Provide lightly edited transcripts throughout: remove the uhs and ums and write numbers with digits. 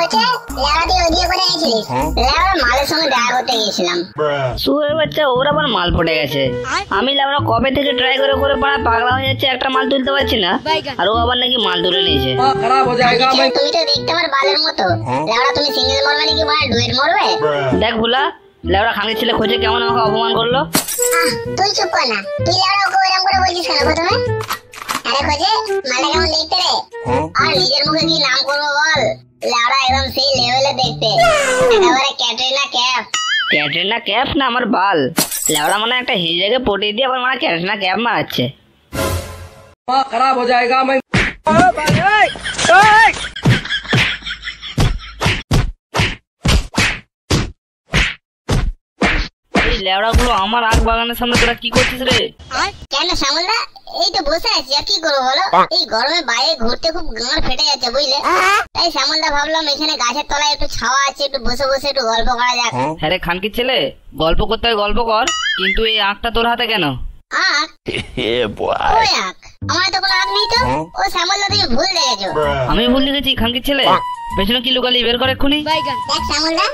হচ্ছে লেওড়া তুই ওদিকে করে গেছিলিস? লেওড়া মালের সঙ্গে দেখা করতে গিয়েছিলাম। শুয়োরের বাচ্চা ওর আবার মাল পড়ে গেছে। আমি লেওড়া কবে থেকে ট্রাই করে করে পাড়া পাগলা হয়ে যাচ্ছে, একটা মাল তুলতে পারছি না, আর ও আবার নাকি মাল তুলে নিয়েছে। তুমি তো দেখতে আমার বালের মতো। লেওড়া তুমি সিঙ্গেল মরবে নাকি মানে ডুয়েট মরবে? দেখ ভুলা, লেওড়া খাঙ্গি ছেলে খোঁজে কেমন আমাকে অপমান করলো। তুই চুপ কর না, তুই লেওড়া ওকে এরকম করে বলছিস কেন প্রথমে? আরে খোঁজে মালটা কেমন দেখতে রে? আর নিজের মুখে কি নাম করবো বল? লেওড়া একদম সেই লেভেলে দেখতে, একেবারে ক্যাটরিনা ক্যাফ। ক্যাটরিনা ক্যাফ না আমার বাল। লেওড়া মানে একটা হিজড়াকে পটিয়ে দিয়ে আবার মানে ক্যাটরিনা ক্যাফ মারাচ্ছে। खराब हो जाएगा मैं। এই লেওড়া গুলো আমার আখ বাগানের সামনে তোরা কি করছিস রে? কেন শ্যামলদা, এই তো বসে আছি, আর কি করবো বলো? এই গরমে বাইরে ঘুরতে খুব গাঁড় ফেটে যাচ্ছে বুঝলে, তাই শ্যামলদা ভাবলাম এখানে গাছের তলায় একটু ছাওয়া আছে, একটু বসে বসে একটু গল্প করা যাক। হ্যাঁ রে খানকির ছেলে, গল্প করতে হয় গল্প কর, কিন্তু এই আখটা তোর হাতে কেন? আখ? ওই আখ? আমার তো কোনো আখ নেই তো। ও শ্যামলদা, তুমি ভুল দেখেছো। আমি ভুল দেখেছি খানকির ছেলে? পেছনে কি লুকালি বের কর এক্ষুনি। দেখ শ্যামলদা,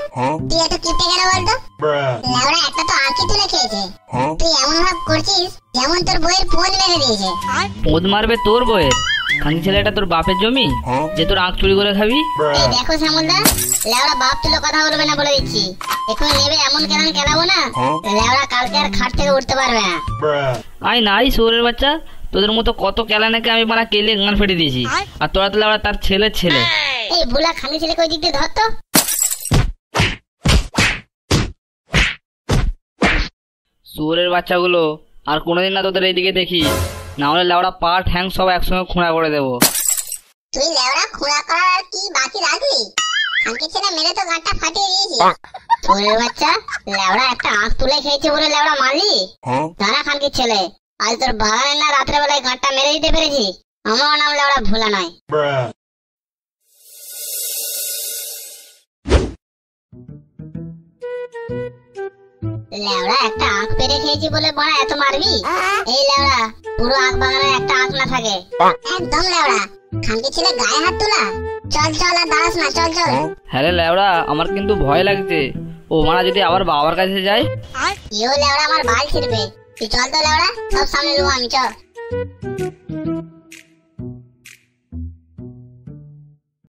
তুই এত কিপটে কেন বলতো? লেওড়া একটা তো আঁকি তুলে খেয়েছে, তুই এমন ভাব করছিস যেমন তোর বইয়ের পোদ মেরে দিয়েছে। পোদ মারবে তোর বইয়ের? খানকি ছেলে, এটা তোর বাপের জমি যে তোর আখ চুরি করে খাবি? এই দেখো শ্যামলদা, লেওড়া বাপ তুলে কথা বলবে না বলে দিচ্ছি। এখন নেবে এমন কেন কেলাবো না, লেওড়া কালকে আর খাট থেকে উঠতে পারবে না। আয় নাই শুয়োরের বাচ্চা, তোদের মতো কত কেলানাকে আমি মানে কেলে গান ফেটে দিয়েছি, আর তোরা তো লেওড়া তার ছেলের ছেলে। এই বুলা খালি ছেলেকে ওই দিক দিয়ে ধর তো। শুয়োরের বাচ্চাগুলো আর কোনোদিন না তোদের এইদিকে দেখি, না হলে লেওড়া পা ঠ্যাং সব একসঙ্গে খুঁড়া করে দেবো। তুই লেওড়া খুঁড়া করার আর কি বাকি রাখলি? খানকে ছেলে মেরে তো গাঁটটা ফাটিয়ে দিয়েছি। তোরের বাচ্চা, লেওড়া একটা আখ তুলে খেয়েছে বলে লেওড়া মারলি? দাঁড়া খানকে ছেলে, আজ তোর বাগানের না রাত্রে বেলায় গাঁটটা মেরে দিতে পেরেছি। আমার নাম লেওড়া ভোলা নয়। লেওড়া একটা আখ পেরে খেয়েছি বলে বড়া এত মারবি? এই লেওড়া, পুরো আখ বাগানে একটা আখ না থাকে। একদম লেওড়া, খানকে ছেলে গায়ে হাত তোলা। চল চল, আর দাঁড়াস না, চল চল। হ্যাঁ রে লেওড়া, আমার কিন্তু ভয় লাগছে। ও মারা যদি আবার বাবার কাছে যায়? ইও লেওড়া আমার বাল ছিড়বে। তুই চল তো লেওড়া, সব সামনে নেবো আমি, চল।